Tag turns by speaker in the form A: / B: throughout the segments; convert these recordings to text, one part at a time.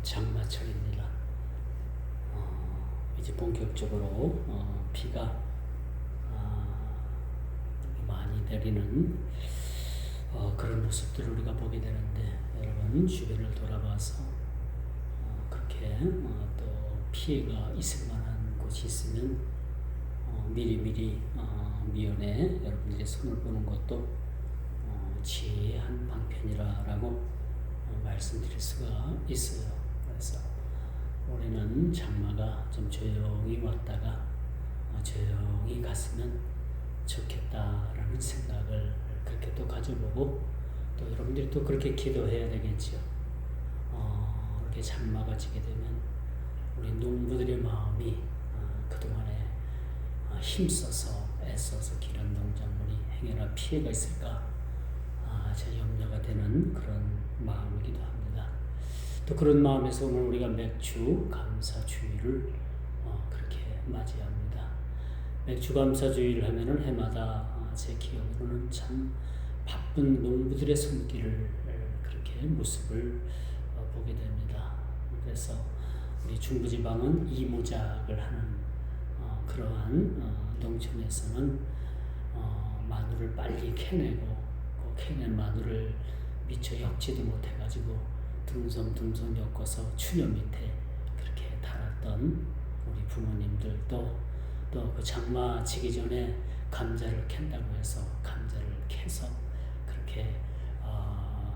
A: 장마철입니다. 이제 본격적으로 비가 많이 내리는 그런 모습들을 우리가 보게 되는데, 여러분 주변을 돌아봐서 그렇게 또 피해가 있을 만한 곳이 있으면 미리미리 미연에 여러분들이 손을 보는 것도 지혜의 한 방편이라고 말씀드릴 수가 있어요. 그래서 올해는 장마가 좀 조용히 왔다가 조용히 갔으면 좋겠다라는 생각을 그렇게 또 가져보고, 또 여러분들이 또 그렇게 기도해야 되겠죠. 이렇게 장마가 지게 되면 우리 농부들의 마음이 그동안에 힘써서 애써서 기른 농작물이 행여나 피해가 있을까 제 염려가 되는 그런 마음이기도 합니다. 또 그런 마음에서 오늘 우리가 맥주 감사주의를 그렇게 맞이합니다. 맥주 감사주의를 하면은 해마다 제 기억으로는 참 바쁜 농부들의 손길을 그렇게 모습을 보게 됩니다. 그래서 우리 중부지방은 이모작을 하는 그러한 농촌에서는 마늘을 빨리 캐내고, 캐낸 마늘을 미처 엮지도 못해가지고 듬성듬성 엮어서 추녀 밑에 그렇게 달았던 우리 부모님들도, 또 그 장마 지기 전에 감자를 캔다고 해서 감자를 캐서 그렇게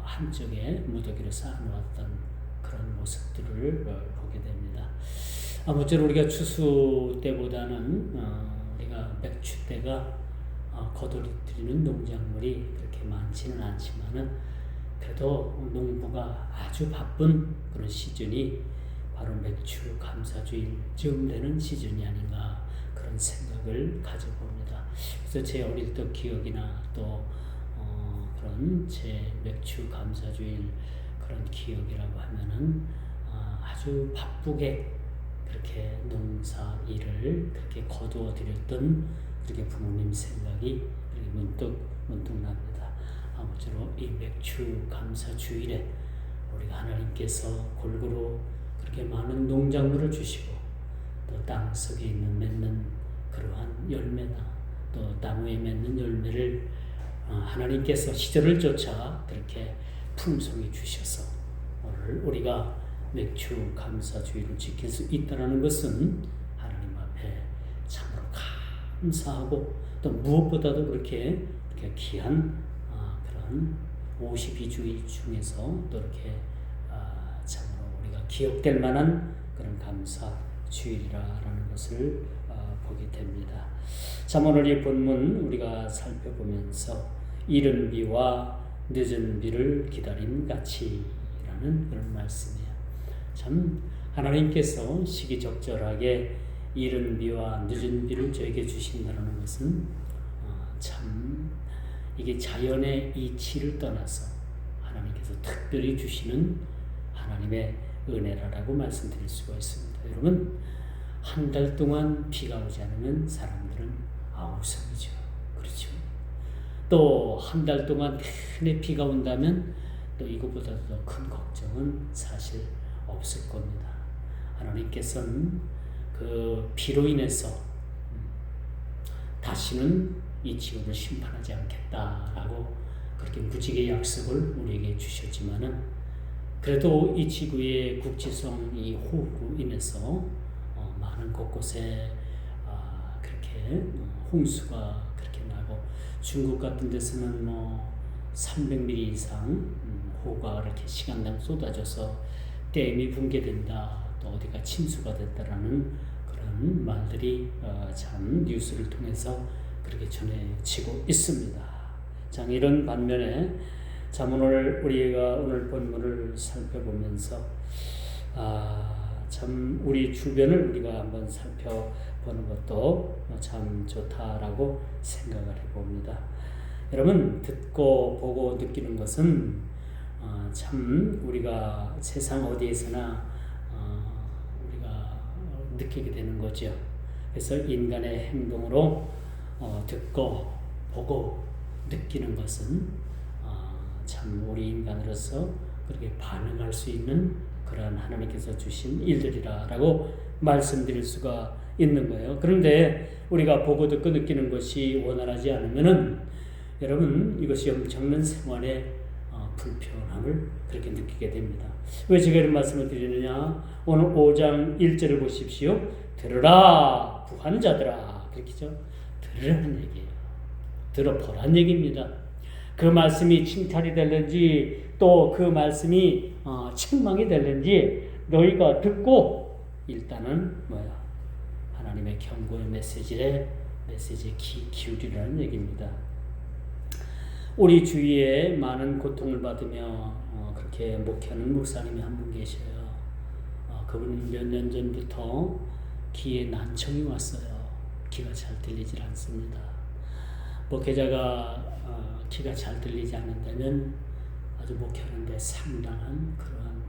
A: 한쪽에 무더기를 쌓아놓았던 그런 모습들을 보게 됩니다. 아무쪼록 우리가 추수 때보다는 우리가 맥주 때가 거두리들이는 농작물이 그렇게 많지는 않지만은, 그래도 농부가 아주 바쁜 그런 시즌이 바로 맥주 감사주일쯤 되는 시즌이 아닌가 그런 생각을 가져봅니다. 그래서 제 어릴 적 기억이나 또 그런 제 맥주 감사주일 그런 기억이라고 하면은 아주 바쁘게 그렇게 농사 일을 그렇게 거두어 드렸던 그렇게 부모님 생각이 그렇게 문득 납니다. 아무쪼록 이 맥주 감사 주일에 우리가 하나님께서 골고루 그렇게 많은 농작물을 주시고, 또 땅 속에 있는 맺는 그러한 열매나 또 나무에 맺는 열매를 하나님께서 시절을 쫓아 그렇게 풍성히 주셔서 오늘 우리가 맥주 감사 주일을 지킬 수 있다는 것은 하나님 앞에 참으로 감사하고, 또 무엇보다도 그렇게 귀한 그런 52주일 중에서 또 이렇게 참으로 우리가 기억될 만한 그런 감사 주일이라는 것을 보게 됩니다. 참 오늘 이 본문 우리가 살펴보면서 이른 비와 늦은 비를 기다림 같이라는 그런 말씀이에요. 참 하나님께서 시기적절하게 이른 비와 늦은 비를 저에게 주신다는 것은 참 이게 자연의 이치를 떠나서 하나님께서 특별히 주시는 하나님의 은혜라고 말씀드릴 수가 있습니다. 여러분, 한 달 동안 비가 오지 않으면 사람들은 아우성이죠. 그렇죠? 또 한 달 동안 내내 비가 온다면 또 이것보다도 더 큰 걱정은 사실 없을 겁니다. 하나님께서는 그 비로 인해서 다시는 이 지구를 심판하지 않겠다라고 그렇게 무지개 약속을 우리에게 주셨지만은, 그래도 이 지구의 국지성 이 호우로 인해서 많은 곳곳에 그렇게 홍수가 그렇게 나고, 중국 같은 데서는 300mm 이상 호우가 이렇게 시간당 쏟아져서 댐이 붕괴된다, 또 어디가 침수가 됐다라는 그런 말들이 참 뉴스를 통해서 그렇게 전해지고 있습니다. 자, 이런 반면에 참 우리가 오늘 본문을 살펴보면서 참 우리 주변을 우리가 한번 살펴보는 것도 참 좋다라고 생각을 해봅니다. 여러분, 듣고 보고 느끼는 것은 참 우리가 세상 어디에서나 우리가 느끼게 되는 거죠. 그래서 인간의 행동으로 듣고 보고 느끼는 것은 참 우리 인간으로서 그렇게 반응할 수 있는 그러한 하나님께서 주신 일들이라고 말씀드릴 수가 있는 거예요. 그런데 우리가 보고 듣고 느끼는 것이 원활하지 않으면은 여러분 이것이 엄청난 생활의 불편함을 그렇게 느끼게 됩니다. 왜 제가 이런 말씀을 드리느냐? 오늘 5장 1절을 보십시오. 들으라 부한 자들아, 그렇게죠? 들으라는 얘기예요. 들어보란 얘기입니다. 그 말씀이 칭찬이 될는지 또 그 말씀이 책망이 될는지 너희가 듣고 일단은 하나님의 경고의 메시지에 기울이라는 얘기입니다. 우리 주위에 많은 고통을 받으며 그렇게 목회하는 목사님이 한 분 계셔요. 그분은 몇 년 전부터 귀에 난청이 왔어요. 귀가 잘 들리질 않습니다. 목회자가 귀가 잘 들리지 않는다면 아주 목회하는데 상당한 그러한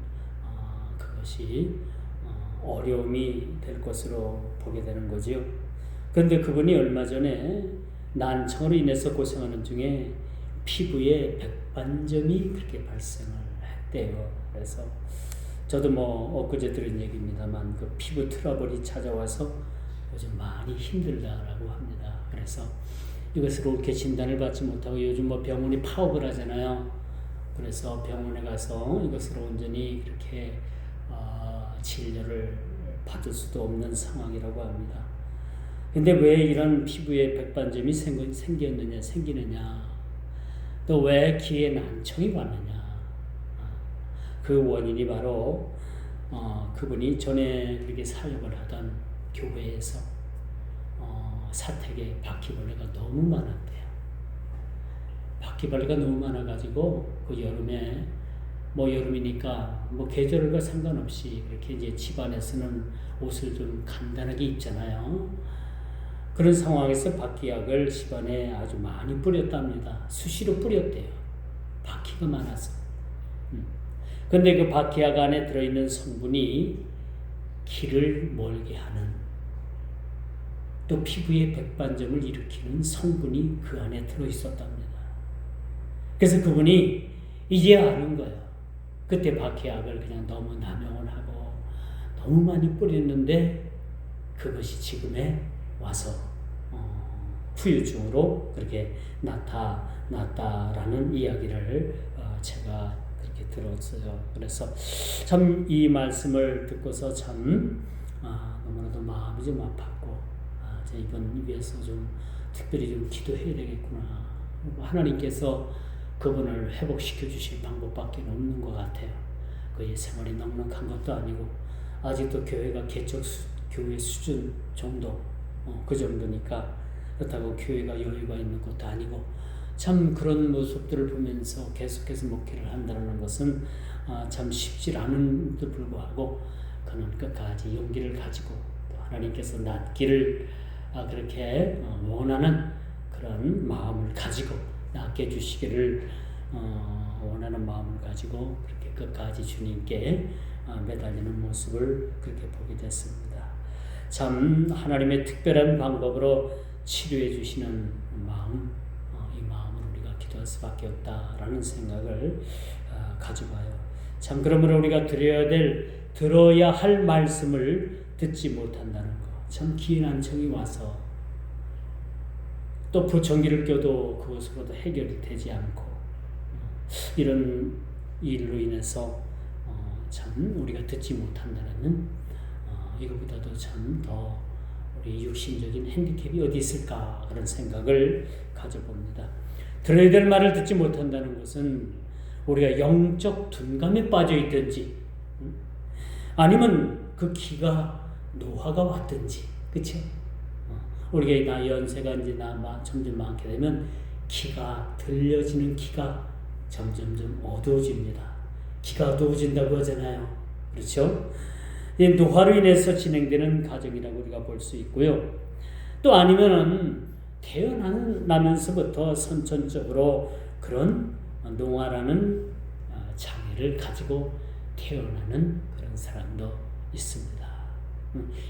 A: 그것이 어려움이 될 것으로 보게 되는 거지요. 그런데 그분이 얼마 전에 난청으로 인해서 고생하는 중에 피부에 백반점이 그렇게 발생을 했대요. 그래서 저도 엊그제 들은 얘기입니다만 그 피부 트러블이 찾아와서 요즘 많이 힘들다라고 합니다. 그래서 이것을 옳게 진단을 받지 못하고 요즘 병원이 파업을 하잖아요. 그래서 병원에 가서 이것을 온전히 그렇게 진료를 받을 수도 없는 상황이라고 합니다. 근데 왜 이런 피부에 백반점이 생기느냐? 또 왜 귀에 난청이 왔느냐? 그 원인이 바로 그분이 전에 그렇게 사역을 하던 교회에서 사택에 바퀴벌레가 너무 많았대요. 바퀴벌레가 너무 많아가지고 그 여름에 여름이니까 계절과 상관없이 그렇게 이제 집안에서는 옷을 좀 간단하게 입잖아요. 그런 상황에서 바퀴약을 집안에 아주 많이 뿌렸답니다. 수시로 뿌렸대요. 바퀴가 많아서. 근데 그 바퀴약 안에 들어있는 성분이 기를 멀게 하는, 또 피부에 백반점을 일으키는 성분이 그 안에 들어있었답니다. 그래서 그분이 이제 아는 거예요. 그때 바퀴약을 그냥 너무 남용을 하고 너무 많이 뿌렸는데 그것이 지금에 와서 후유증으로 그렇게 나타났다라는 이야기를 제가 그렇게 들었어요. 그래서 참 이 말씀을 듣고서 참 너무나도 마음이 좀 아팠고 이번 위해서 좀 특별히 좀 기도해야 되겠구나. 하나님께서 그분을 회복시켜 주실 방법밖에 없는 것 같아요. 그의 생활이 넉넉한 것도 아니고 아직도 교회가 개척 교회 수준 정도 그 정도니까 그렇다고 교회가 여유가 있는 것도 아니고 참 그런 모습들을 보면서 계속해서 목회를 한다는 것은 참 쉽지 않은데도 불구하고 그는 끝까지 용기를 가지고 또 하나님께서 낫기를 그렇게 원하는 그런 마음을 가지고 낫게 해주시기를 원하는 마음을 가지고 그렇게 끝까지 주님께 매달리는 모습을 그렇게 보게 됐습니다. 참 하나님의 특별한 방법으로 치료해 주시는 마음, 이 마음을 우리가 기도할 수밖에 없다라는 생각을 가져봐요. 참 그러므로 우리가 들어야 할 말씀을 듣지 못한다는 것, 참 귀에 난청이 와서 또 부청기를 껴도 그것으로도 해결이 되지 않고 이런 일로 인해서 참 우리가 듣지 못한다는 이것보다도 참 더 우리 육신적인 핸디캡이 어디 있을까 그런 생각을 가져봅니다. 들어야 될 말을 듣지 못한다는 것은 우리가 영적 둔감에 빠져 있든지 아니면 그 귀가 노화가 왔든지, 그렇죠? 우리가 나 연세가 이제 점점 많게 되면 들려지는 귀가 점점점 어두워집니다. 귀가 어두워진다고 하잖아요. 그렇죠? 노화로 인해서 진행되는 과정이라고 우리가 볼 수 있고요. 또 아니면은 태어나면서부터 선천적으로 그런 노화라는 장애를 가지고 태어나는 그런 사람도 있습니다.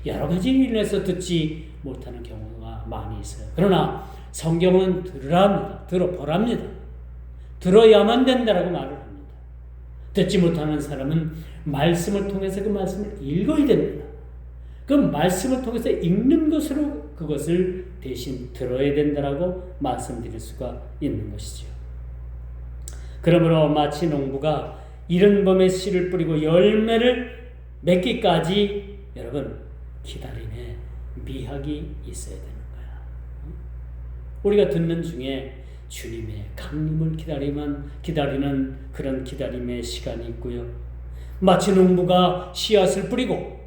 A: 여러 가지 일로 인해서 듣지 못하는 경우가 많이 있어요. 그러나 성경은 들어보랍니다. 들어야만 된다라고 말을 합니다. 듣지 못하는 사람은 말씀을 통해서 그 말씀을 읽어야 됩니다. 그 말씀을 통해서 읽는 것으로 그것을 대신 들어야 된다라고 말씀드릴 수가 있는 것이죠. 그러므로 마치 농부가 이른 봄에 씨를 뿌리고 열매를 맺기까지 여러분 기다림에 미학이 있어야 되는 거야. 우리가 듣는 중에 주님의 강림을 기다리는 그런 기다림의 시간이 있고요. 마치 농부가 씨앗을 뿌리고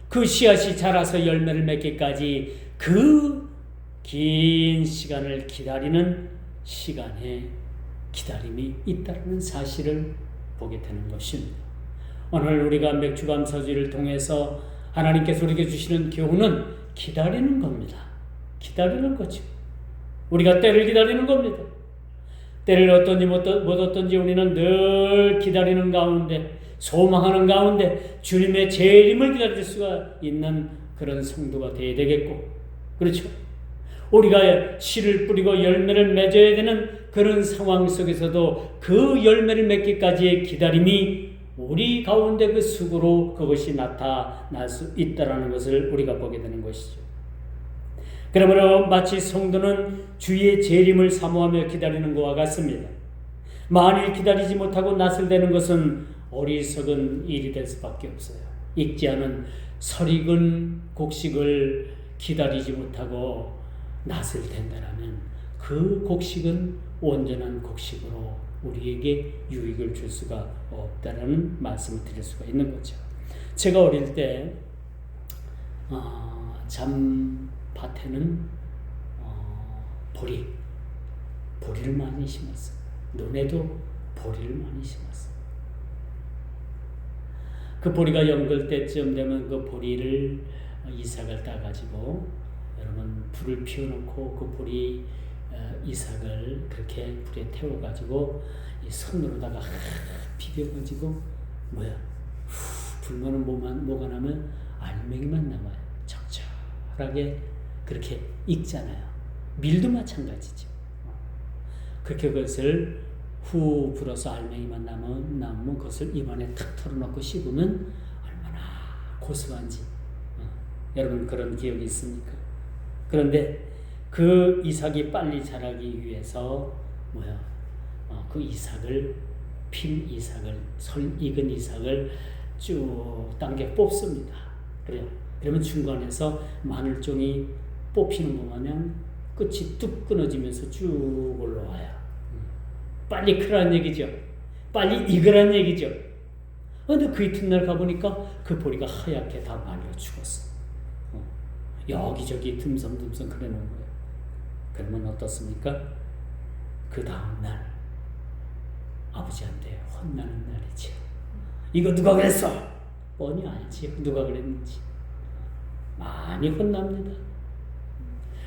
A: 그 씨앗이 자라서 열매를 맺기까지 그 긴 시간을 기다리는 시간에 기다림이 있다는 사실을 보게 되는 것입니다. 오늘 우리가 맥주감사주의를 통해서 하나님께서 우리에게 주시는 교훈은 기다리는 겁니다. 기다리는 거죠. 우리가 때를 기다리는 겁니다. 때를 어떤지 못 어떤지 우리는 늘 기다리는 가운데, 소망하는 가운데 주님의 재림을 기다릴 수가 있는 그런 성도가 되어야 되겠고, 그렇죠? 우리가 씨를 뿌리고 열매를 맺어야 되는 그런 상황 속에서도 그 열매를 맺기까지의 기다림이 우리 가운데 그 수고로 그것이 나타날 수 있다는 것을 우리가 보게 되는 것이죠. 그러므로 마치 성도는 주의 재림을 사모하며 기다리는 것과 같습니다. 만일 기다리지 못하고 낯을 대는 것은 어리석은 일이 될 수밖에 없어요. 익지 않은 설익은 곡식을 기다리지 못하고 낯을 댄다라면 그 곡식은 온전한 곡식으로 우리에게 유익을 줄 수가 없다라는 말씀을 드릴 수가 있는 거죠. 제가 어릴 때 잠밭에는 보리를 많이 심었어요. 논에도 보리를 많이 심었어요. 그 보리가 연글 때쯤 되면 그 보리를 이삭을 따가지고 여러분 불을 피워놓고 그 보리 이삭을 그렇게 불에 태워가지고 이 손으로다가 비벼가지고 불면은 뭐가 나면 알맹이만 남아요. 적절하게 그렇게 익잖아요. 밀도 마찬가지죠. 그렇게 그것을 후 불어서 알맹이만 남으면 그것을 입안에 탁 털어놓고 씹으면 얼마나 고소한지 여러분 그런 기억이 있습니까? 그런데 그 이삭이 빨리 자라기 위해서 그 이삭을 핀 이삭을 익은 이삭을 쭉 당겨 뽑습니다. 그래요. 그러면 중간에서 마늘종이 뽑히는 것 마냥 끝이 뚝 끊어지면서 쭉 올라와요. 빨리 크라는 얘기죠. 빨리 익으란 얘기죠. 그런데 그 이튿날 가보니까 그 보리가 하얗게 다 말려 죽었어. 여기저기 듬성듬성 그래 놓은 거예요. 그러면 어떻습니까? 그 다음날 아버지한테 혼나는 날이죠. 이거 누가 그랬어? 뻔히 알지. 누가 그랬는지. 많이 혼납니다.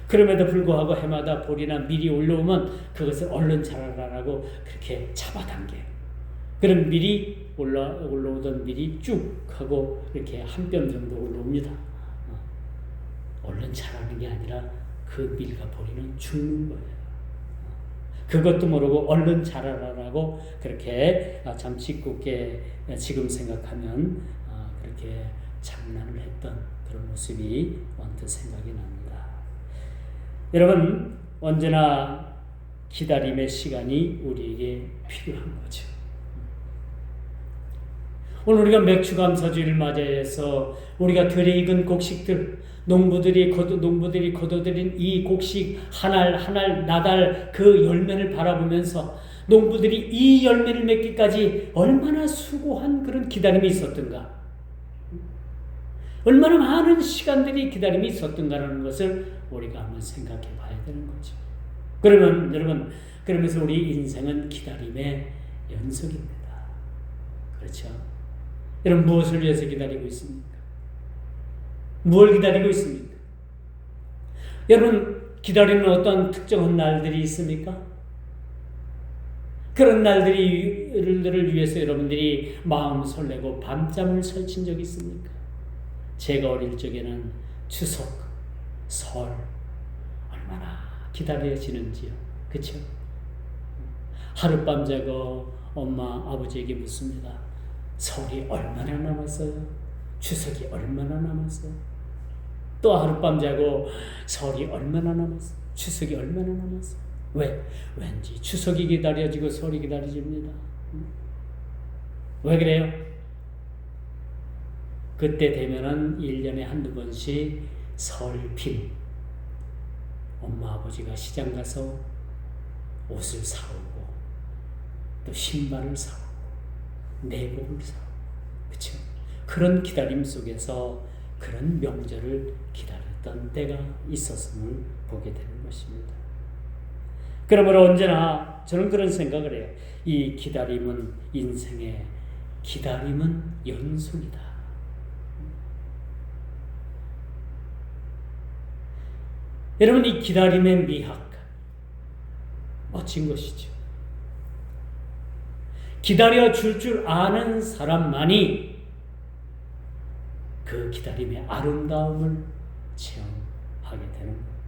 A: 그럼에도 불구하고 해마다 보리나 밀이 올라오면 그것을 얼른 자라라라고 그렇게 잡아당겨요. 그럼 밀이 올라오던 밀이 쭉 하고 이렇게 한 뼘 정도 올라옵니다. 얼른 자라는 게 아니라 그 밀과 보리는 죽는 거예요. 그것도 모르고 얼른 자라라라고 그렇게 참 짓궂게 지금 생각하면 그렇게 장난을 했던 그런 모습이 언뜻 생각이 납니다. 여러분 언제나 기다림의 시간이 우리에게 필요한 거죠. 오늘 우리가 맥주감사주의를 맞이해서 우리가 들에 익은 곡식들, 농부들이 거둬들인 이 곡식 한 알 한 알 나달 그 열매를 바라보면서 농부들이 이 열매를 맺기까지 얼마나 수고한 그런 기다림이 있었던가, 얼마나 많은 시간들이 기다림이 있었던가라는 것을 우리가 한번 생각해 봐야 되는 거죠. 그러면 여러분, 그러면서 우리 인생은 기다림의 연속입니다. 그렇죠? 여러분 무엇을 위해서 기다리고 있습니까? 무엇을 기다리고 있습니까? 여러분 기다리는 어떤 특정한 날들이 있습니까? 그런 날들을 위해서 여러분들이 마음 설레고 밤잠을 설친 적이 있습니까? 제가 어릴 적에는 추석, 설 얼마나 기다려지는지요. 그렇죠? 하룻밤 자고 엄마 아버지에게 묻습니다. 설이 얼마나 남았어요? 추석이 얼마나 남았어요? 또 하룻밤 자고 설이 얼마나 남았어요? 추석이 얼마나 남았어요? 왜? 왠지 추석이 기다려지고 설이 기다려집니다. 왜 그래요? 그때 되면은 1년에 한두 번씩 설빔 엄마 아버지가 시장 가서 옷을 사오고 또 신발을 사오고 내복을 사오고 그렇죠? 그런 기다림 속에서 그런 명절을 기다렸던 때가 있었음을 보게 되는 것입니다. 그러므로 언제나 저는 그런 생각을 해요. 이 기다림은 인생의 기다림은 연속이다. 여러분, 이 기다림의 미학 멋진 것이죠. 기다려줄 줄 아는 사람만이 그 기다림의 아름다움을 체험하게 되는 거예요.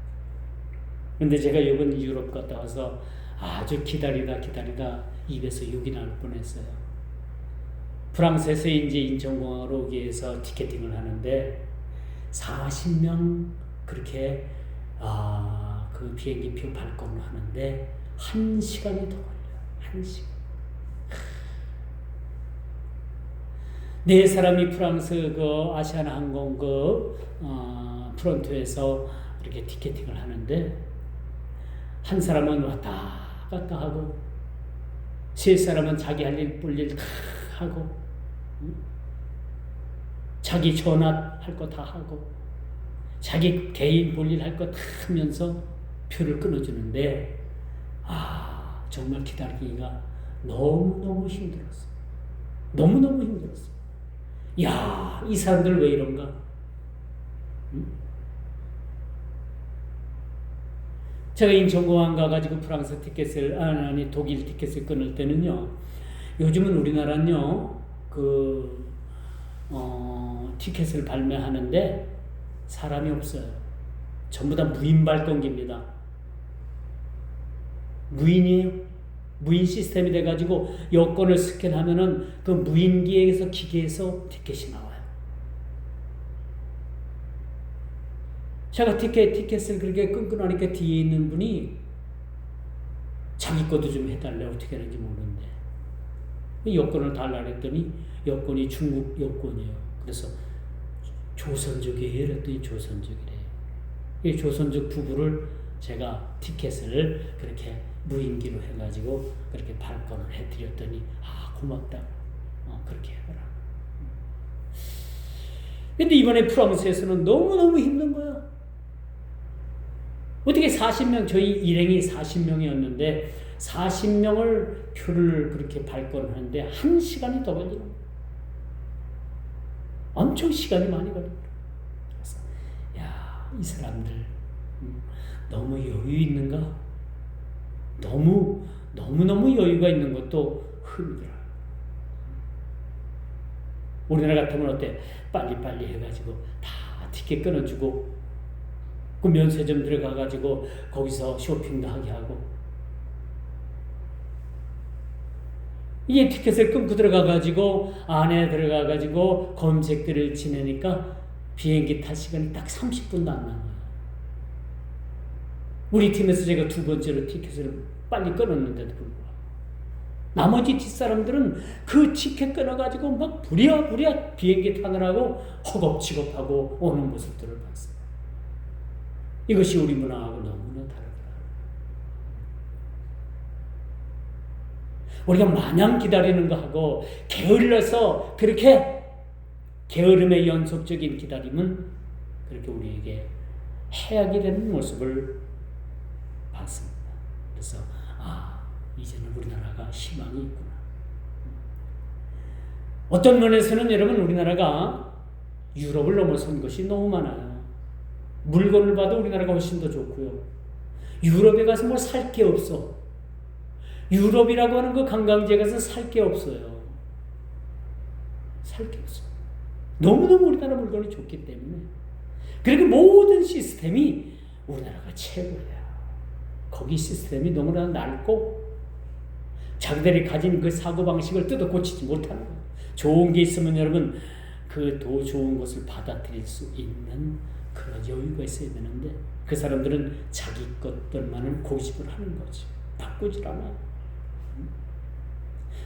A: 근데 제가 이번 유럽 갔다 와서 아주 기다리다 입에서 욕이 날 뻔했어요. 프랑스에서 이제 인천공항으로 오기 위해서 티켓팅을 하는데 40명 그렇게 그 비행기표 발권을 하는데 1시간이 더 걸려요. 1시간. 네 사람이 프랑스 그 아시아나항공 프론트에서 이렇게 티켓팅을 하는데 한 사람은 왔다 갔다 하고 세 사람은 자기 할 일 볼 일 다 하고 자기 전화 할 거 다 하고 자기 개인 볼 일 할 거 다 하면서 표를 끊어주는데 정말 기다리기가 너무너무 힘들었어. 너무너무 힘들었어. 야, 이 사람들 왜 이런가? 제가 인천공항 가가지고 프랑스 티켓을 독일 티켓을 끊을 때는요. 요즘은 우리나라는요 티켓을 발매하는데 사람이 없어요. 전부 다 무인 발권기입니다. 무인이에요. 무인 시스템이 돼가지고 여권을 스캔하면은 그 무인기에서 기계에서 티켓이 나와요. 제가 티켓을 그렇게 끈끈하니까 뒤에 있는 분이 자기 것도 좀 해달래. 어떻게 하는지 모르는데 여권을 달라 그랬더니 여권이 중국 여권이에요. 그래서 조선족이에요. 그랬더니 조선족이래. 이 조선족 부부를 제가 티켓을 그렇게 무인기로 해가지고 그렇게 발권을 해드렸더니 고맙다. 그렇게 해라. 근데 이번에 프랑스에서는 너무너무 힘든 거야. 어떻게 40명, 저희 일행이 40명이었는데 40명을 표를 그렇게 발권을 하는데 1시간이 더 걸리는 거야. 엄청 시간이 많이 걸립니다. 그래서 이 사람들 너무 여유 있는가? 너무너무 여유가 있는 것도 힘들어요. 우리나라 같으면 어때? 빨리빨리 해가지고 다 티켓 끊어주고 그 면세점 들어가가지고 거기서 쇼핑도 하게 하고 이게 티켓을 끊고 들어가가지고 안에 들어가가지고 검색들을 지내니까 비행기 탈 시간이 딱 30분도 안 남아요. 우리 팀에서 제가 두 번째로 티켓을 빨리 끊었는데도 불구하고 나머지 뒷사람들은 그 티켓 끊어가지고 막 부랴부랴 비행기 타느라고 허겁지겁하고 오는 모습들을 봤어요. 이것이 우리 문화하고 너무나 다르다. 우리가 마냥 기다리는 거하고 게을러서 그렇게 게으름의 연속적인 기다림은 그렇게 우리에게 해악이 되는 모습을 봤습니다. 그래서 이제는 우리나라가 희망이 있구나. 어떤 면에서는 여러분 우리나라가 유럽을 넘어선 것이 너무 많아요. 물건을 봐도 우리나라가 훨씬 더 좋고요. 유럽에 가서 뭘 살 게 없어. 유럽이라고 하는 그 관광지에 가서 살 게 없어요. 살 게 없어. 너무너무 우리나라 물건이 좋기 때문에. 그리고 모든 시스템이 우리나라가 최고예요. 거기 시스템이 너무나 넓고 자기들이 가진 그 사고방식을 뜯어 고치지 못하는 거예요. 좋은 게 있으면 여러분 그 더 좋은 것을 받아들일 수 있는 그런 여유가 있어야 되는데 그 사람들은 자기 것들만을 고집을 하는 거죠. 바꾸질 않아요.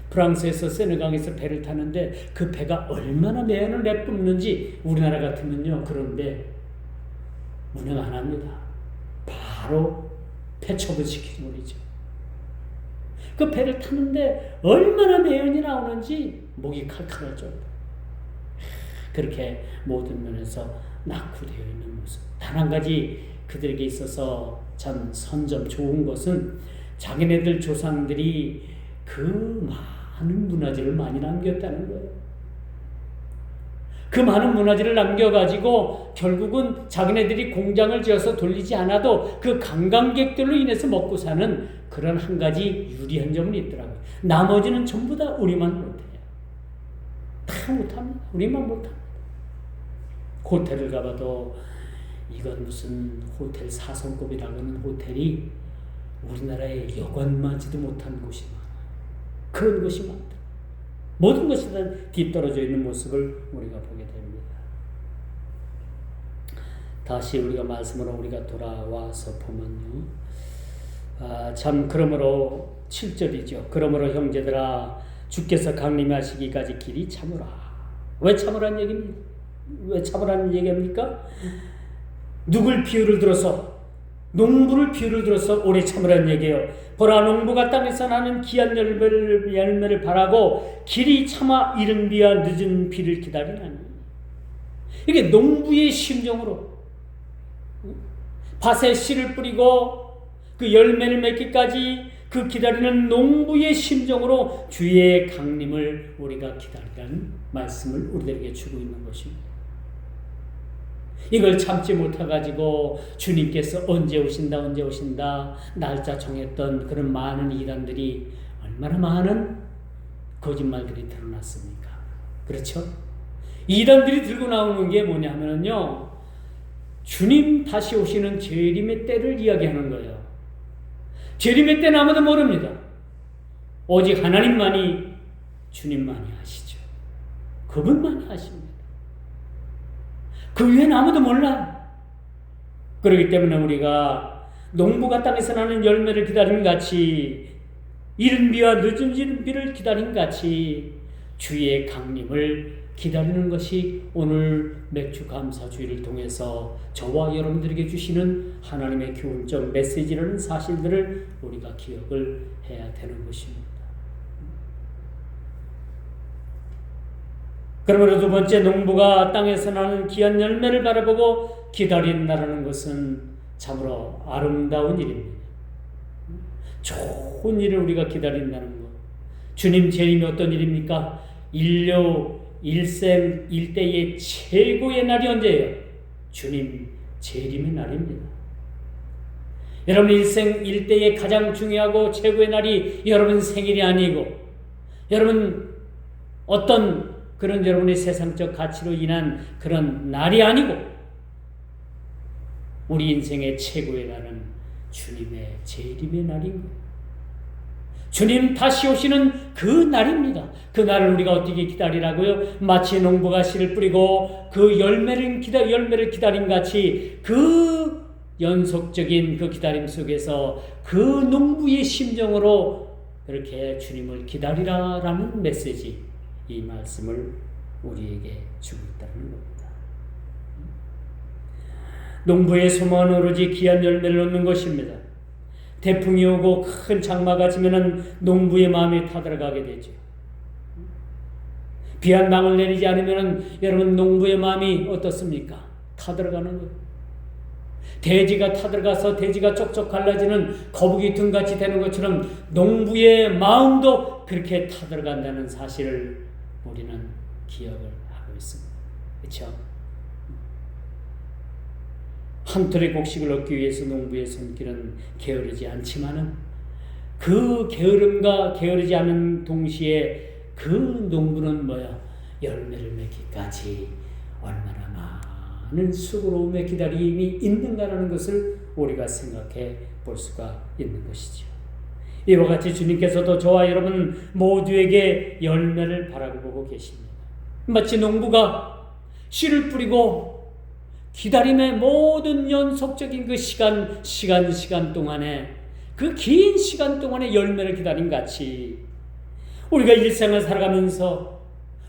A: 프랑스에서 세네강에서 배를 타는데 그 배가 얼마나 매연을 내뿜는지 우리나라 같으면요. 그런데 운행 안 합니다. 바로 폐처분 시키는 거죠. 그 배를 타는데 얼마나 매연이 나오는지 목이 칼칼할 정도. 그렇게 모든 면에서 낙후되어 있는 모습. 단 한 가지 그들에게 있어서 참 선점 좋은 것은 자기네들 조상들이 그 많은 문화재를 많이 남겼다는 거예요. 그 많은 문화재를 남겨가지고 결국은 자기네들이 공장을 지어서 돌리지 않아도 그 관광객들로 인해서 먹고 사는 그런 한 가지 유리한 점은 있더라고요. 나머지는 전부 다 우리만 못해요. 다 못합니다. 우리만 못합니다. 호텔을 가봐도 이건 무슨 호텔 4성급이라고 하는 호텔이 우리나라에 여관마지도 못한 곳이 많아요. 그런 곳이 많다. 모든 것이 다 뒤떨어져 있는 모습을 우리가 보게 됩니다. 다시 우리가 말씀으로 우리가 돌아와서 보면요. 참 그러므로 7절이죠. 그러므로 형제들아 주께서 강림하시기까지 길이 참으라. 왜 참으라는 얘기입니까? 왜 참으라는 얘기입니까? 누굴 비유를 들어서 농부를 비유를 들어서 오래 참으라는 얘기예요. 보라 농부가 땅에서 나는 귀한 열매를 바라고 길이 참아 이른 비와 늦은 비를 기다리나니. 이게 농부의 심정으로 밭에 씨를 뿌리고 그 열매를 맺기까지 그 기다리는 농부의 심정으로 주의 강림을 우리가 기다리라는 말씀을 우리들에게 주고 있는 것입니다. 이걸 참지 못해가지고 주님께서 언제 오신다 날짜 정했던 그런 많은 이단들이 얼마나 많은 거짓말들이 드러났습니까? 그렇죠? 이단들이 들고 나오는 게 뭐냐면요, 주님 다시 오시는 재림의 때를 이야기하는 거예요. 재림의 때는 아무도 모릅니다. 오직 하나님만이, 주님만이 아시죠. 그분만이 아십니다. 그 위에는 아무도 몰라. 그렇기 때문에 우리가 농부가 땅에서 나는 열매를 기다린 같이 이른 비와 늦은 비를 기다린 같이 주의 강림을 기다리는 것이 오늘 맥주 감사주의를 통해서 저와 여러분들에게 주시는 하나님의 교훈적 메시지라는 사실들을 우리가 기억을 해야 되는 것입니다. 그러므로 두 번째, 농부가 땅에서 나는 귀한 열매를 바라보고 기다린다는 것은 참으로 아름다운 일입니다. 좋은 일을 우리가 기다린다는 것. 주님 재림이 어떤 일입니까? 인류 일생 일대의 최고의 날이 언제예요? 주님 재림의 날입니다. 여러분 일생 일대의 가장 중요하고 최고의 날이 여러분 생일이 아니고 여러분 어떤 그런 여러분의 세상적 가치로 인한 그런 날이 아니고 우리 인생의 최고의 날은 주님의 재림의 날인 거예요. 주님 다시 오시는 그 날입니다. 그 날을 우리가 어떻게 기다리라고요? 마치 농부가 씨를 뿌리고 그 열매를 기다린 같이 그 연속적인 그 기다림 속에서 그 농부의 심정으로 그렇게 주님을 기다리라라는 메시지, 이 말씀을 우리에게 주고 있다는 겁니다. 농부의 소망은 오로지 귀한 열매를 얻는 것입니다. 태풍이 오고 큰 장마가 지면은 농부의 마음이 타들어가게 되죠. 비 한 방울 내리지 않으면은 여러분 농부의 마음이 어떻습니까? 타들어가는 거예요. 돼지가 타들어가서 돼지가 쪽쪽 갈라지는 거북이 등같이 되는 것처럼 농부의 마음도 그렇게 타들어간다는 사실을 우리는 기억을 하고 있습니다. 그렇죠? 한 톨의 곡식을 얻기 위해서 농부의 손길은 게으르지 않지만은 그 게으름과 게으르지 않은 동시에 그 농부는 뭐야? 열매를 맺기까지 얼마나 많은 수고로움의 기다림이 있는가라는 것을 우리가 생각해 볼 수가 있는 것이죠. 이와 같이 주님께서도 저와 여러분 모두에게 열매를 바라보고 계십니다. 마치 농부가 씨를 뿌리고 기다림의 모든 연속적인 그 시간 동안에 그 긴 시간 동안에 열매를 기다린 같이 우리가 일생을 살아가면서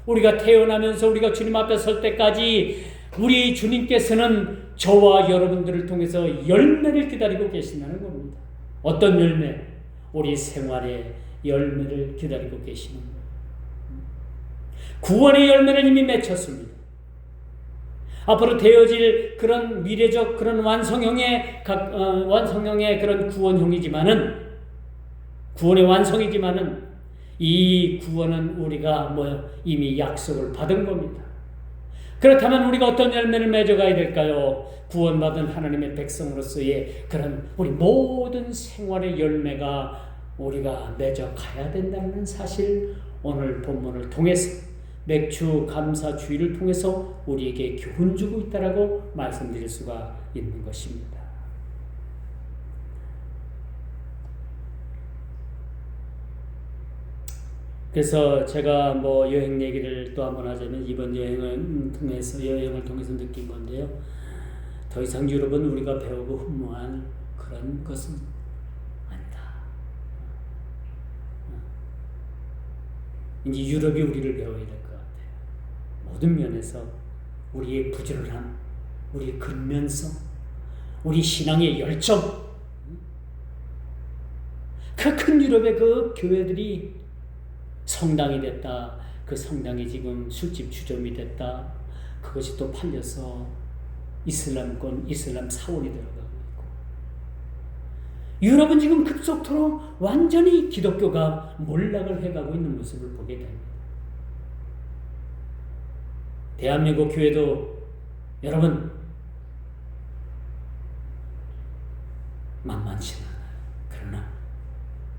A: 우리가 태어나면서 우리가 주님 앞에 설 때까지 우리 주님께서는 저와 여러분들을 통해서 열매를 기다리고 계신다는 겁니다. 어떤 열매? 우리 생활의 열매를 기다리고 계시는 거예요. 구원의 열매를 이미 맺혔습니다. 앞으로 되어질 그런 미래적 그런 완성형의 그런 구원형이지만은 구원의 완성이지만은 이 구원은 우리가 이미 약속을 받은 겁니다. 그렇다면 우리가 어떤 열매를 맺어가야 될까요? 구원받은 하나님의 백성으로서의 그런 우리 모든 생활의 열매가 우리가 맺어가야 된다는 사실 오늘 본문을 통해서 맥주 감사 주의를 통해서 우리에게 교훈 주고 있다라고 말씀드릴 수가 있는 것입니다. 그래서 제가 여행 얘기를 또 한번 하자면 이번 여행을 통해서 느낀 건데요. 더 이상 유럽은 우리가 배우고 흠모한 그런 것은 아니다. 이제 유럽이 우리를 배워야 될 것 같아요. 모든 면에서 우리의 부지런함, 우리의 근면성, 우리 신앙의 열정, 그 큰 유럽의 그 교회들이 성당이 됐다. 그 성당이 지금 술집 주점이 됐다. 그것이 또 팔려서 이슬람 사원이 들어가고 있고, 유럽은 지금 급속도로 완전히 기독교가 몰락을 해가고 있는 모습을 보게 됩니다. 대한민국 교회도 여러분 만만치 않아요. 그러나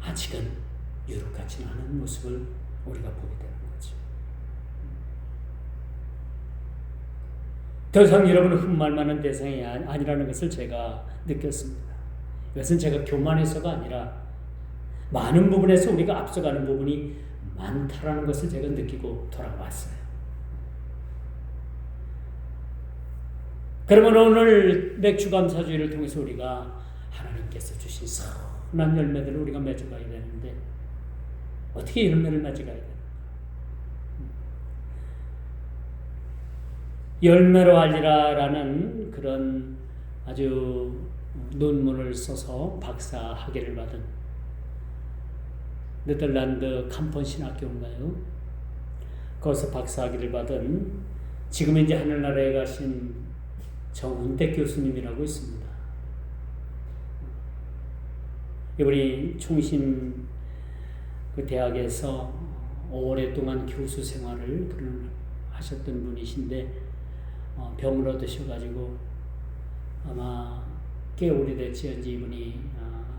A: 아직은 유럽 같지 않은 모습을 우리가 보게 되는 거죠. 더 이상 여러분은 흠말 만한 대상이 아니라는 것을 제가 느꼈습니다. 이것은 제가 교만해서가 아니라 많은 부분에서 우리가 앞서가는 부분이 많다라는 것을 제가 느끼고 돌아왔어요. 그러면 오늘 맥주 감사주의를 통해서 우리가 하나님께서 주신 선한 열매들을 우리가 맺어가야 되는데 어떻게 열매를 맺어가야 되나? 열매로 알리라라는 그런 아주 논문을 써서 박사 학위를 받은 네덜란드 캄폰 신학교인가요? 거기서 박사 학위를 받은 지금 이제 하늘나라에 가신 정은택 교수님이라고 있습니다. 이분이 총신 그 대학에서 오랫동안 교수 생활을 하셨던 분이신데 병을 얻으셔가지고 아마 꽤 오래됐지언지 이분이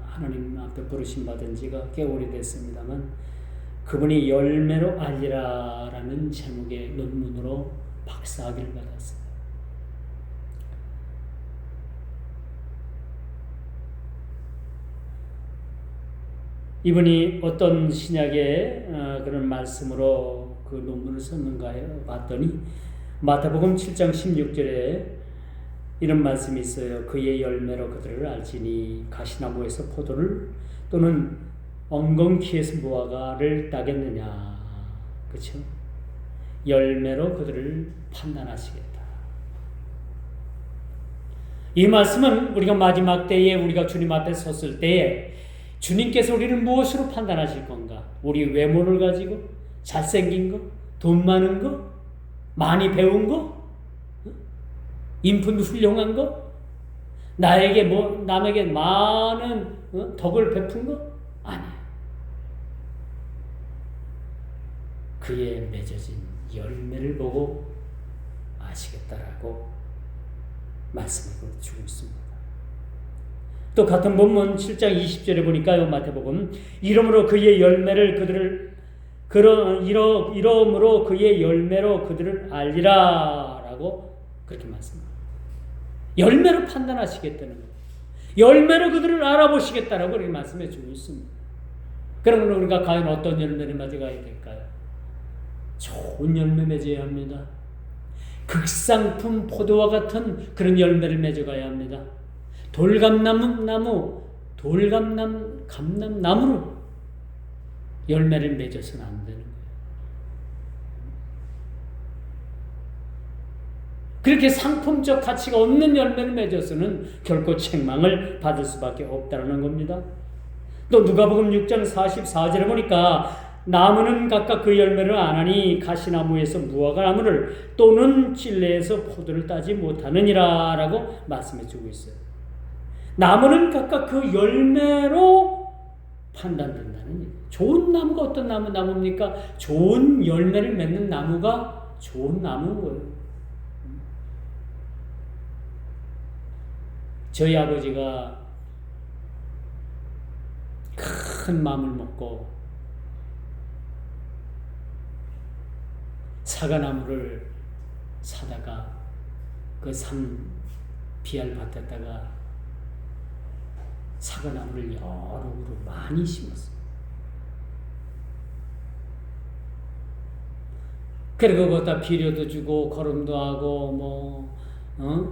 A: 하나님 앞에 부르심 받은 지가 꽤 오래됐습니다만 그분이 열매로 알리라라는 제목의 논문으로 박사학위를 받았어요. 이분이 어떤 신약의 그런 말씀으로 그 논문을 썼는가 봤더니 마태복음 7장 16절에 이런 말씀이 있어요. 그의 열매로 그들을 알지니 가시나무에서 포도를 또는 엉겅퀴에서 무화과를 따겠느냐. 그렇죠? 열매로 그들을 판단하시겠다. 이 말씀은 우리가 마지막 때에 우리가 주님 앞에 섰을 때에 주님께서 우리를 무엇으로 판단하실 건가? 우리 외모를 가지고 잘생긴 거? 돈 많은 거? 많이 배운 거? 인품이 훌륭한 거? 남에게 많은 덕을 베푼 거? 아니에요. 그의 맺어진 열매를 보고 아시겠다라고 말씀을 주고 있습니다. 또 같은 본문 7장 20절에 보니까요, 마태복음 이러므로 그의 열매로 그들을 알리라라고 그렇게 말씀합니다. 열매로 판단하시겠다는 거예요. 열매로 그들을 알아보시겠다라고 그렇게 말씀해 주고 있습니다. 그러면 우리가 과연 어떤 열매를 맺어가야 될까요? 좋은 열매 맺어야 합니다. 극상품 포도와 같은 그런 열매를 맺어가야 합니다. 감남나무로 열매를 맺어서는 안 되는 거예요. 그렇게 상품적 가치가 없는 열매를 맺어서는 결코 책망을 받을 수밖에 없다는 겁니다. 또 누가복음 6장 44절에 보니까 나무는 각각 그 열매를 안하니 가시나무에서 무화과 나무를 또는 찔레에서 포도를 따지 못하느니라 라고 말씀해 주고 있어요. 나무는 각각 그 열매로 판단된다는 얘기예요. 좋은 나무가 어떤 나무입니까? 좋은 열매를 맺는 나무가 좋은 나무예요. 저희 아버지가 큰 마음을 먹고 사과나무를 사다가 그 산 비알밭에다가 사과나무를 여러 그루 많이 심었어요. 그리고 거기다 비료도 주고 거름도 하고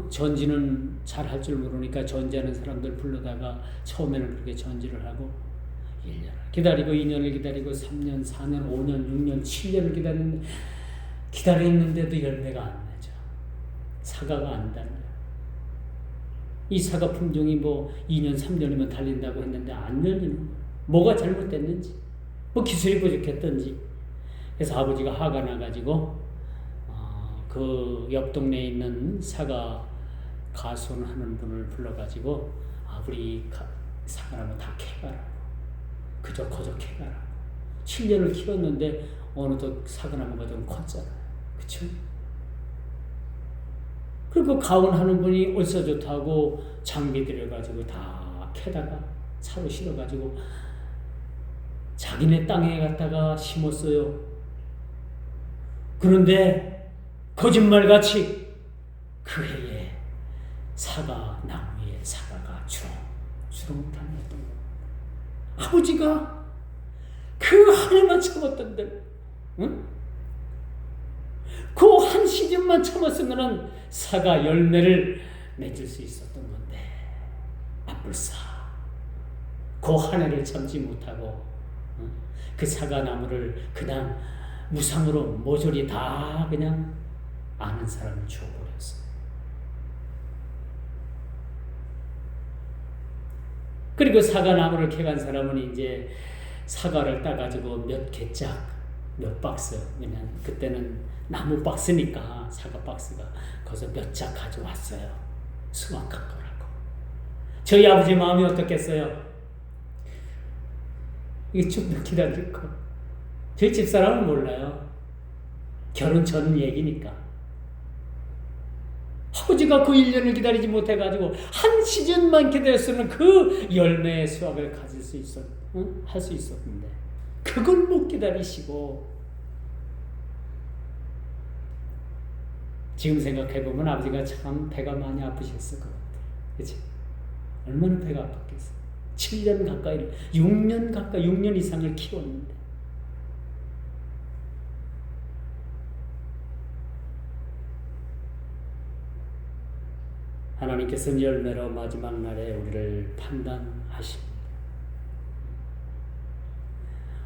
A: 전지는 잘 할 줄 모르니까 전지하는 사람들 불러다가 처음에는 그렇게 전지를 하고 1년을 기다리고 2년을 기다리고 3년, 4년, 5년, 6년, 7년을 기다렸는데도 열매가 안 나죠. 사과가 안 달려요. 이 사과 품종이 2년, 3년이면 달린다고 했는데 안 열리는 거예요. 뭐가 잘못됐는지, 기술이 부족했던지. 그래서 아버지가 화가 나가지고 그 옆 동네에 있는 사과 가손하는 분을 불러가지고 우리 사과나무 다 캐가라고, 그저 캐가라고. 7년을 키웠는데 어느덧 사과나무가 좀 컸잖아요. 그쵸? 그리고 가온하는 분이 얼싸 좋다고 장비 들여가지고 다 캐다가 차로 실어가지고 자기네 땅에 갖다가 심었어요. 그런데 거짓말같이 그 해에 사과나무 위에 사과가 주렁주렁 다녔던 거예요. 아버지가 그 한 해만 참았던데, 응? 그 한 시즌만 참았으면 사과 열매를 맺을 수 있었던 건데, 아뿔싸 그 한 해를 참지 못하고 그 사과나무를 그냥 무상으로 모조리 다 그냥 아는 사람을 줘버렸어요. 그리고 사과나무를 캐간 사람은 이제 사과를 따가지고 몇 개짝, 몇 박스, 그냥 그때는 나무 박스니까 사과 박스가 거기서 몇 짝 가져왔어요. 수확한 거라고. 저희 아버지 마음이 어떻겠어요? 이게 좀 더 기다릴 거. 저희 집사람은 몰라요. 결혼 전 얘기니까. 아버지가 그 1년을 기다리지 못해가지고 한 시즌만 기다렸으면 그 열매의 수확을 가질 수 할 수 있었는데 그걸 못 기다리시고, 지금 생각해보면 아버지가 참 배가 많이 아프셨을 것 같아요. 그치? 얼마나 배가 아팠겠어요. 7년 가까이, 6년 이상을 키웠는데. 하나님께서는 열매로 마지막 날에 우리를 판단하십니다.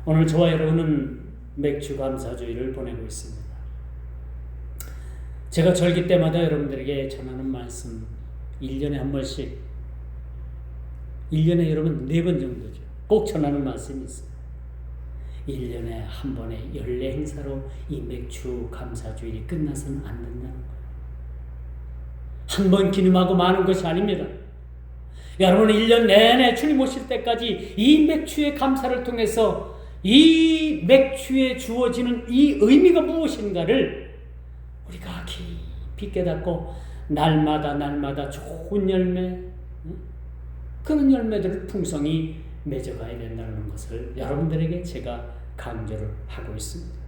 A: 오늘 저와 여러분은 맥주 감사주의를 보내고 있습니다. 제가 절기 때마다 여러분들에게 전하는 말씀, 1년에 한 번씩, 1년에 여러분 4번 정도죠. 꼭 전하는 말씀이 있어요. 1년에 한 번의 연례 행사로 이 맥주 감사주일이 끝나서는 안 된다는 거예요. 한 번 기념하고 마는 것이 아닙니다. 여러분은 1년 내내 주님 오실 때까지 이 맥주의 감사를 통해서 이 맥주에 주어지는 이 의미가 무엇인가를 우리가 깊이 깨닫고 날마다 좋은 열매, 그런 열매들을 풍성히 맺어가야 된다는 것을 여러분들에게 제가 강조를 하고 있습니다.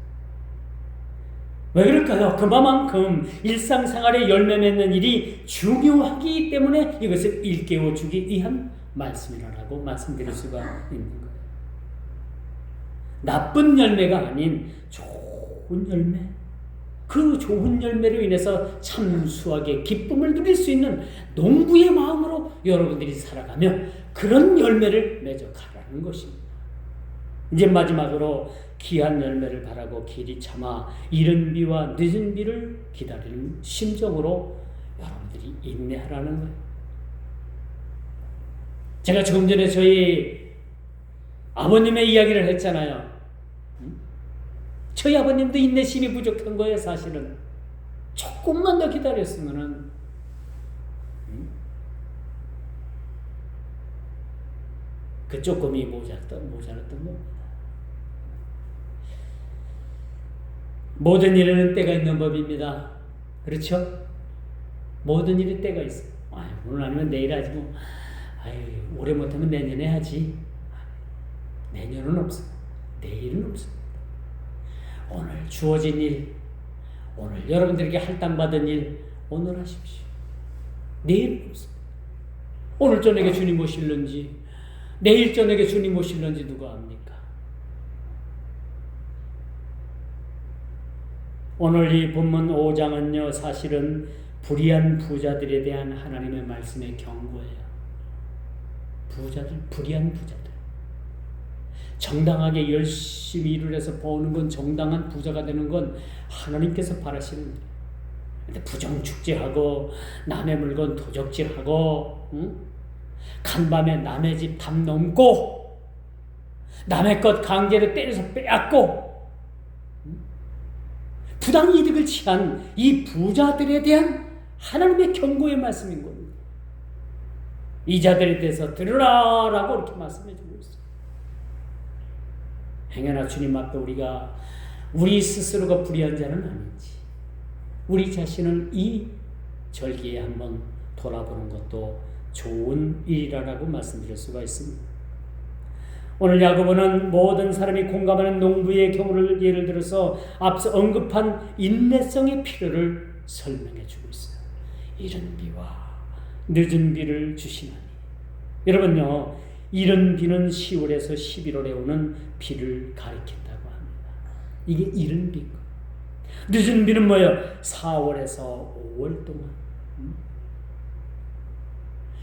A: 왜 그럴까요? 그만큼 일상생활에 열매 맺는 일이 중요하기 때문에 이것을 일깨워 주기 위한 말씀이라고 말씀드릴 수가 있는 거예요. 나쁜 열매가 아닌 좋은 열매, 그 좋은 열매로 인해서 참수하게 기쁨을 누릴 수 있는 농부의 마음으로 여러분들이 살아가며 그런 열매를 맺어가라는 것입니다. 이제 마지막으로 귀한 열매를 바라고 길이 참아 이른 비와 늦은 비를 기다리는 심정으로 여러분들이 인내하라는 거예요. 제가 조금 전에 저희 아버님의 이야기를 했잖아요. 저희 아버님도 인내심이 부족한 거예요. 사실은 조금만 더 기다렸으면은 그 조금이 모자랐던 겁니다. 모든 일에는 때가 있는 법입니다. 그렇죠? 모든 일에 때가 있어요. 오늘 아니면 내일 하지 뭐. 올해 못하면 내년에 하지. 내년은 없어. 내일은 없어. 오늘 주어진 일, 오늘 여러분들에게 할당받은 일, 오늘 하십시오. 내일은 없어. 오늘 저녁에 주님 오실는지, 내일 저녁에 주님 오실는지 누가 압니까? 오늘 이 본문 5장은요, 사실은 불의한 부자들에 대한 하나님의 말씀의 경고예요. 불의한 부자들. 정당하게 열심히 일을 해서 버는 건, 정당한 부자가 되는 건 하나님께서 바라시는 거예요. 근데 부정축제하고 남의 물건 도적질하고 간밤에 남의 집 담 넘고 남의 것 강제로 때려서 빼앗고 부당이득을 취한 이 부자들에 대한 하나님의 경고의 말씀인 겁니다. 이 자들에 대해서 들으라 라고 이렇게 말씀해 주고 있어요. 행여나 주님 앞에 우리가 우리 스스로가 불의한 자는 아닌지 우리 자신을 이 절기에 한번 돌아보는 것도 좋은 일이라고 말씀드릴 수가 있습니다. 오늘 야고보는 모든 사람이 공감하는 농부의 경우를 예를 들어서 앞서 언급한 인내성의 필요를 설명해 주고 있어요. 이른 비와 늦은 비를 주시나니. 여러분요, 이른 비는 10월에서 11월에 오는 비를 가리킨다고 합니다. 이게 이른 비고, 늦은 비는 뭐예요? 4월에서 5월 동안.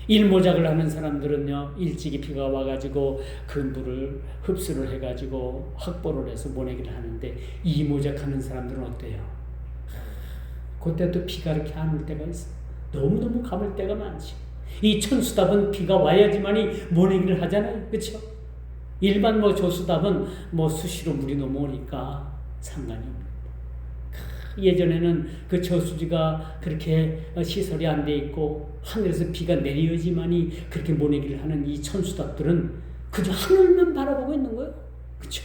A: 일모작을 하는 사람들은요, 일찍이 비가 와가지고 그 물을 흡수를 해가지고 확보를 해서 보내기를 하는데, 이모작하는 사람들은 어때요? 그때도 비가 이렇게 안 올 때가 있어. 너무너무 가물 때가 많지. 이 천수답은 비가 와야지만이 모내기를 하잖아요. 그렇죠? 일반 조수답은 수시로 물이 넘어오니까 상관이 없는. 예전에는 그 저수지가 그렇게 시설이 안 돼 있고 하늘에서 비가 내려야지만이 그렇게 모내기를 하는 이 천수답들은 그저 하늘만 바라보고 있는 거예요. 그렇죠?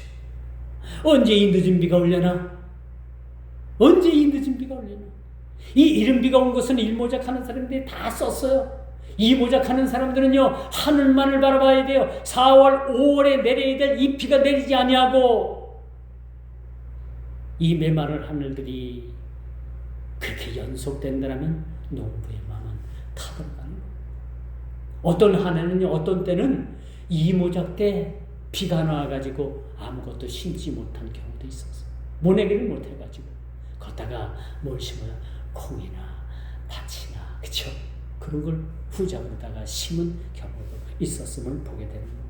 A: 언제 이 늦은 비가 오려나? 언제 이 늦은 비가 오려나? 이 이른 비가 온 것은 일모작하는 사람들이 다 썼어요. 이모작하는 사람들은요, 하늘만을 바라봐야 돼요. 4월, 5월에 내려야 될 이 비가 내리지 아니하고 이 메마른 하늘들이 그렇게 연속된다면 농부의 마음은 타들어가는 거예요. 어떤 한 해는요, 어떤 때는 이모작 때 비가 나와가지고 아무것도 심지 못한 경우도 있었어요. 모내기를 못해가지고 걷다가 뭘 심어요? 콩이나 밭이나, 그쵸? 그런 걸 후작으로다가 심은 경우도 있었음을 보게 되는 거예요.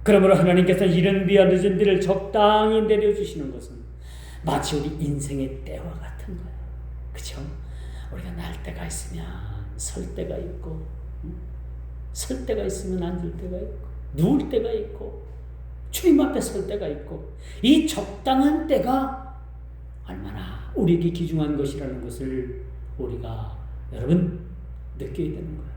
A: 그러므로 하나님께서 이른 비와 늦은 비를 적당히 내려주시는 것은 마치 우리 인생의 때와 같은 거예요. 그렇죠? 우리가 날 때가 있으면 설 때가 있고, 설 때가 있으면 앉을 때가 있고, 누울 때가 있고, 주님 앞에 설 때가 있고, 이 적당한 때가 얼마나 우리에게 귀중한 것이라는 것을 우리가 여러분 느껴야 되는 거예요.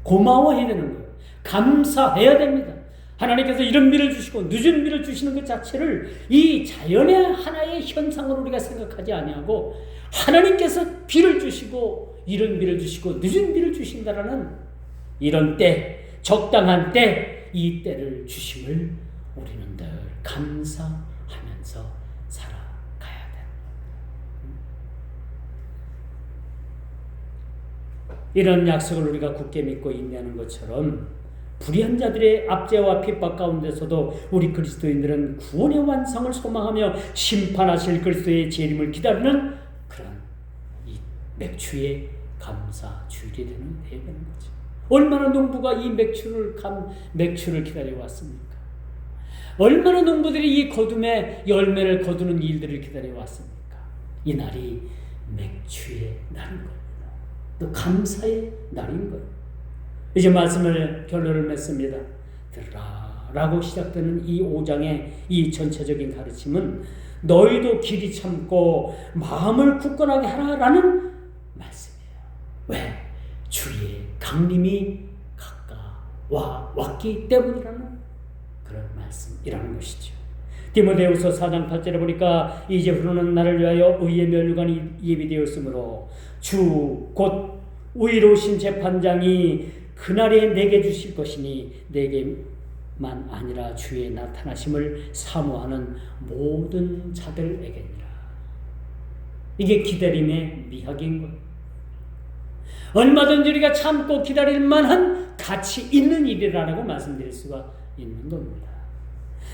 A: 고마워해야 되는 거예요. 감사해야 됩니다. 하나님께서 이른 비를 주시고 늦은 비를 주시는 것 자체를 이 자연의 하나의 현상으로 우리가 생각하지 아니하고 하나님께서 비를 주시고 이른 비를 주시고 늦은 비를 주신다라는 이런 때, 적당한 때, 이 때를 주심을 우리는 늘 감사하면서 살아가야 됩니다. 이런 약속을 우리가 굳게 믿고 인내하는 것처럼 불의한 자들의 압제와 핍박 가운데서도 우리 그리스도인들은 구원의 완성을 소망하며 심판하실 그리스도의 재림을 기다리는 그런 이 맥주의 감사 주일이 되는 거죠. 얼마나 농부가 이 맥주를 기다려 왔습니까? 얼마나 농부들이 이 거둠의 열매를 거두는 일들을 기다려 왔습니까? 이 날이 맥주의 날인 겁니다. 또 감사의 날인 거예요. 이제 말씀을 결론을 맺습니다. 들으라 라고 시작되는 이 5장의 이 전체적인 가르침은 너희도 길이 참고 마음을 굳건하게 하라라는 말씀이에요. 왜? 주의 강림이 가까워 왔기 때문이라는 그런 말씀이라는 것이죠. 디모데후서 4장 8절에 보니까 이제 흐르는 날을 위하여 의의 면류관이 예비되었으므로 주 곧 의로우신 재판장이 그날에 내게 주실 것이니 내게만 아니라 주의 나타나심을 사모하는 모든 자들에게니라. 이게 기다림의 미학인 것. 얼마든지 우리가 참고 기다릴 만한 가치 있는 일이라고 말씀드릴 수가 있는 겁니다.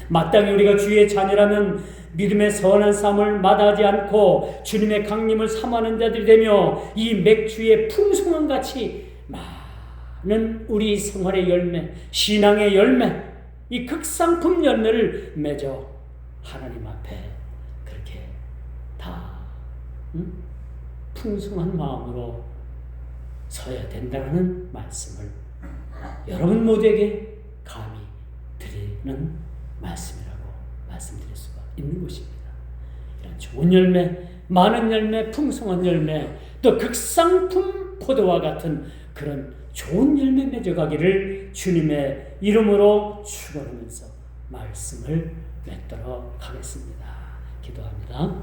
A: 마땅히 우리가 주의 자녀라면 믿음의 선한 삶을 마다하지 않고 주님의 강림을 사모하는 자들이 되며 이 맥주의 풍성한 가치 많은 우리 생활의 열매, 신앙의 열매, 이 극상품 열매를 맺어 하나님 앞에 그렇게 다 풍성한 마음으로 서야 된다는 말씀을 여러분 모두에게 감히 드리는 말씀이라고 말씀드릴 수가 있는 것입니다. 이런 좋은 열매, 많은 열매, 풍성한 열매, 또 극상품 포도와 같은 그런 좋은 열매 맺어가기를 주님의 이름으로 축원하면서 말씀을 맺도록 하겠습니다. 기도합니다.